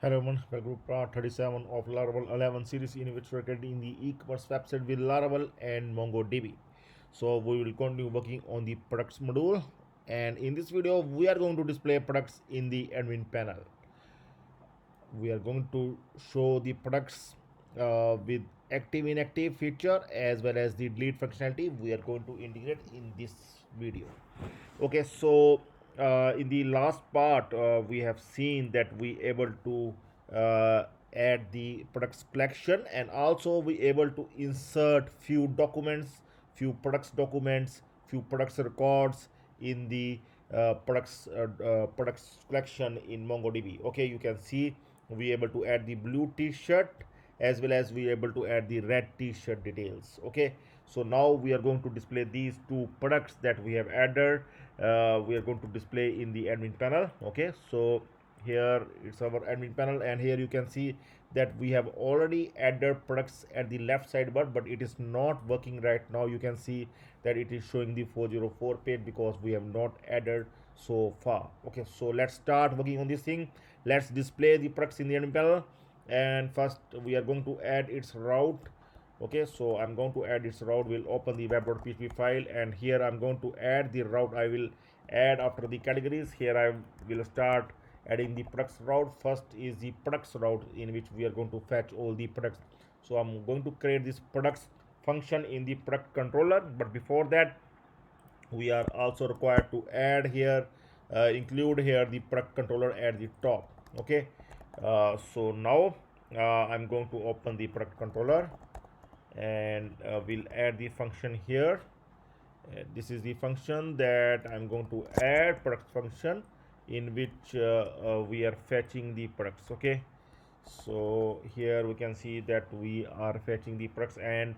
Hello everyone, welcome to part 37 of Laravel 11 series in which we're creating the e-commerce website with Laravel and MongoDB. So we will continue working on the products module, and in this video we are going to display products in the admin panel. We are going to show the products with active inactive feature as well as the delete functionality we are going to integrate in this video. Okay, so in the last part we have seen that we able to add the products collection, and also we able to insert few documents, few products documents, few products records in the products collection in MongoDB. Okay, you can see we able to add the blue t-shirt as well as we able to add the red t-shirt details. Okay, so now we are going to display these two products that we have added. We are going to display in the admin panel. Okay, so here it's our admin panel, and here you can see that we have already added products at the left sidebar, but it is not working right now. You can see that it is showing the 404 page because we have not added so far. Okay, so let's start working on this thing. Let's display the products in the admin panel, and first we are going to add its route. Okay, so I'm going to add its route. We'll open the web.php file, and here I'm going to add the route I will add after the categories. Here I will start adding the products route. First is the products route, in which we are going to fetch all the products. So I'm going to create this products function in the product controller, but before that we are also required to add here include here the product controller at the top. Okay, so now I'm going to open the product controller, and we'll add the function here. This is the function that I'm going to add, product function, in which we are fetching the products. Okay, so here we can see that we are fetching the products, and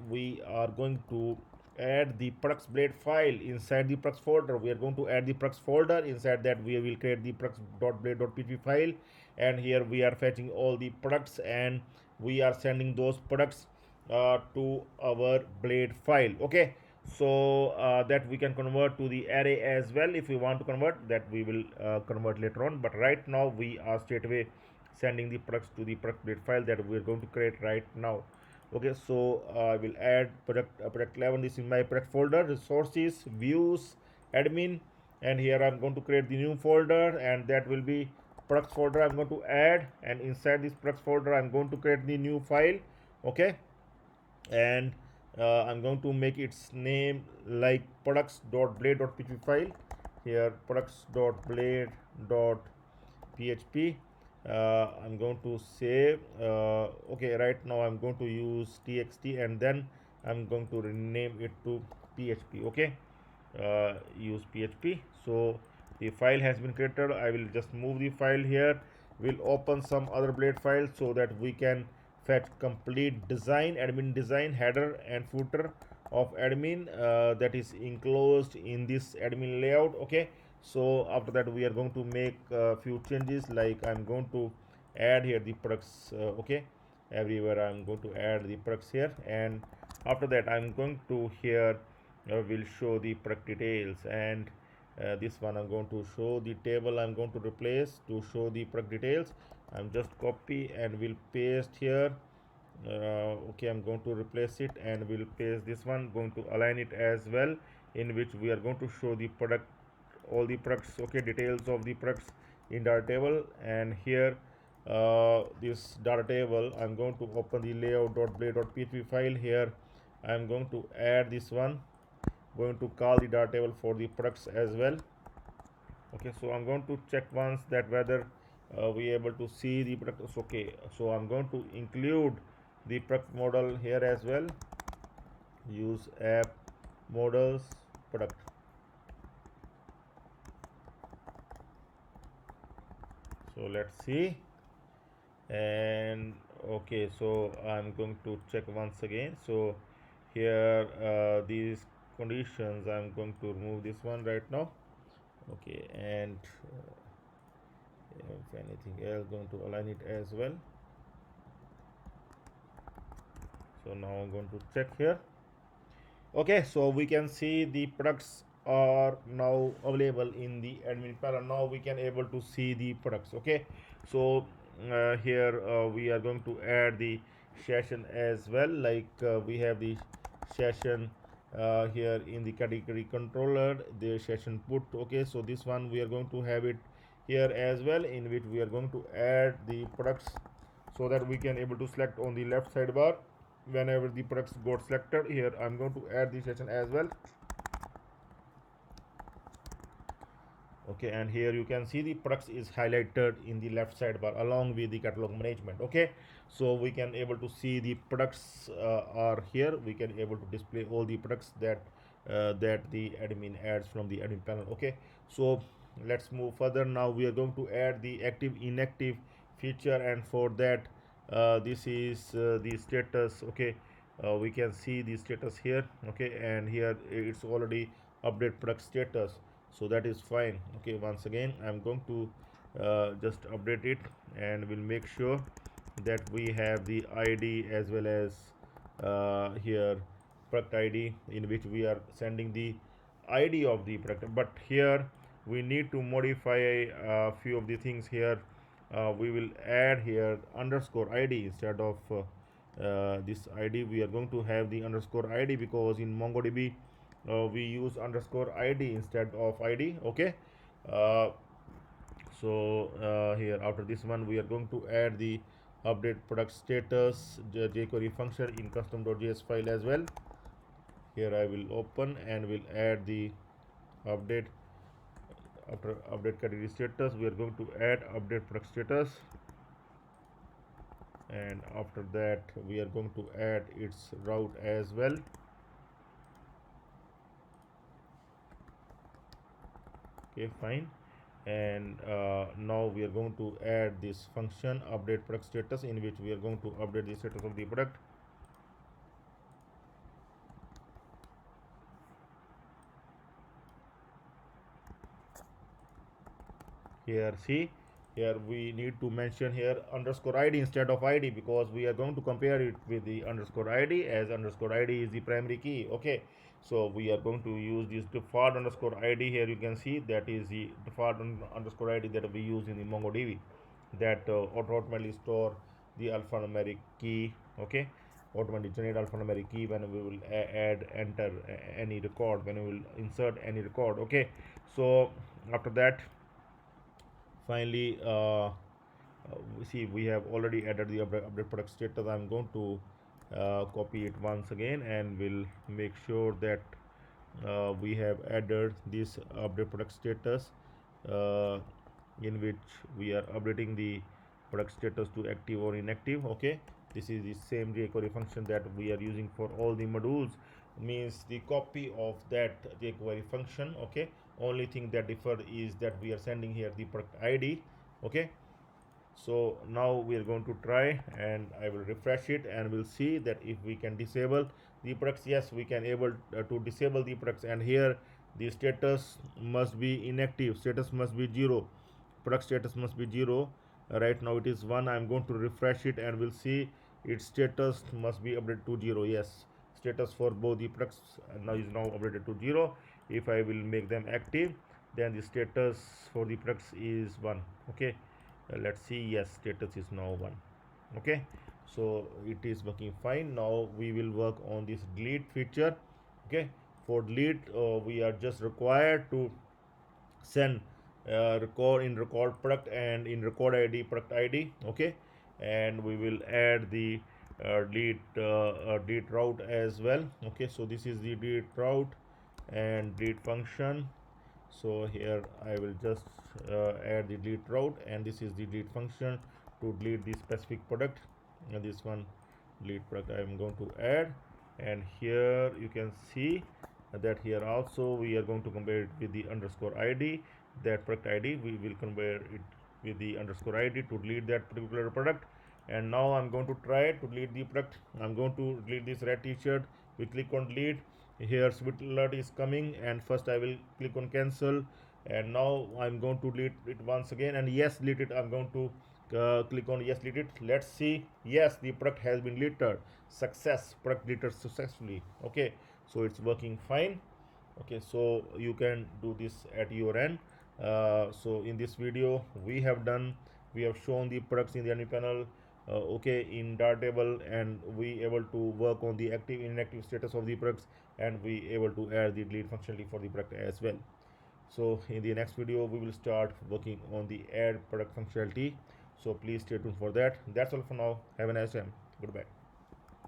we are going to add the products blade file inside the products folder. We are going to add the products folder. Inside that we will create the products.blade.php file, and here we are fetching all the products, and we are sending those products to our blade file. Okay, so that we can convert to the array as well. If we want to convert that, we will convert later on, but right now we are straight away sending the products to the product blade file that we are going to create right now. Okay, so I will add product 11. This is my product folder, resources, views, admin, and here I'm going to create the new folder, and that will be products folder I'm going to add, and inside this products folder I'm going to create the new file. Okay, and I'm going to make its name like products.blade.php file. Here products.blade.php. I'm going to save. Okay, right now I'm going to use txt, and then I'm going to rename it to php. Okay, use php. So the file has been created. I will just move the file here. We'll open some other blade files so that we can fetch complete design, admin design, header and footer of admin that is enclosed in this admin layout. Okay, so after that we are going to make a few changes, like I'm going to add here the products. Okay, everywhere I'm going to add the products here, and after that I'm going to here will show the product details, and this one I'm going to show the table I'm going to replace to show the product details. I'm just copy and will paste here. Okay, I'm going to replace it and we'll paste this one, going to align it as well, in which we are going to show the product, all the products. Okay, details of the products in data table, and here this data table I'm going to open the layout.blade.php file. Here I'm going to add this one, going to call the data table for the products as well. Okay, so I'm going to check once that whether we able to see the products. Okay, so I'm going to include the product model here as well. Use app models product. So let's see, and okay, so I'm going to check once again. So here these conditions I'm going to remove this one right now. Okay, and if anything else, going to align it as well. So now I'm going to check here. Okay, so we can see the products are now available in the admin panel. Now we can able to see the products. Okay, so here we are going to add the session as well, like we have the session here in the category controller, the session put. Okay, so this one we are going to have it here as well, in which we are going to add the products, so that we can able to select on the left sidebar whenever the products got selected. Here I'm going to add the session as well. Okay, and here you can see the products is highlighted in the left sidebar along with the catalog management. Okay, so we can able to see the products are here. We can able to display all the products that the admin adds from the admin panel. Okay, so let's move further. Now we are going to add the active inactive feature, and for that this is the status. Okay, we can see the status here. Okay, and here it's already update product status, so that is fine. Okay, once again I'm going to just update it, and we'll make sure that we have the id as well as here product id, in which we are sending the id of the product. But here we need to modify a few of the things here. We will add here underscore id instead of this id. We are going to have the underscore id because in MongoDB we use underscore id instead of id. Okay, uh, so here after this one we are going to add the update product status jQuery function in custom.js file as well. Here I will open and will add the update. After update category status, we are going to add update product status, and after that we are going to add its route as well. Okay, fine. And now we are going to add this function update product status, in which we are going to update the status of the product. Here see, here we need to mention here underscore id instead of id, because we are going to compare it with the underscore id, as underscore id is the primary key. Okay, so we are going to use this default underscore id. Here you can see that is the default underscore id that we use in the MongoDB, that automatically store the alphanumeric key. Okay, automatically generate alphanumeric key when we will add enter any record, when we will insert any record. Okay, so after that finally we see we have already added the update product status. I'm going to copy it once again, and we'll make sure that we have added this update product status, uh, in which we are updating the product status to active or inactive. Okay, this is the same jQuery function that we are using for all the modules, means the copy of that jQuery function. Okay, only thing that differ is that we are sending here the product id. Okay, so now we are going to try, and I will refresh it, and we'll see that if we can disable the products. Yes, we can able to disable the products, and here the status must be inactive, status must be 0, product status must be 0. Right now it is 1. I'm going to refresh it, and we'll see its status must be updated to 0. Yes, status for both the products now is now updated to 0. If I will make them active, then the status for the products is 1. Okay, let's see. Yes, status is now 1. Okay, so it is working fine. Now we will work on this delete feature. Okay, for delete we are just required to send record in record product and in record id product id. Okay, and we will add the delete route as well. Okay, so this is the delete route and delete function. So here I will just add the delete route, and this is the delete function to delete the specific product. And this one delete product I am going to add, and here you can see that here also we are going to compare it with the underscore id, that product id we will compare it with the underscore id to delete that particular product. And now I'm going to try to delete the product. I'm going to delete this red t-shirt. We click on delete. Here switch alert is coming, and first I will click on cancel, and now I'm going to delete it once again, and yes, delete it. I'm going to click on yes, delete it. Let's see. Yes, the product has been deleted. Success, product deleted successfully. Okay, so it's working fine. Okay, so you can do this at your end. So in this video we have shown the products in the enemy panel, okay, in Dartable, and we able to work on the active inactive status of the products, and we able to add the delete functionality for the product as well. So in the next video we will start working on the add product functionality, so please stay tuned for that. That's all for now. Have a nice time. Goodbye.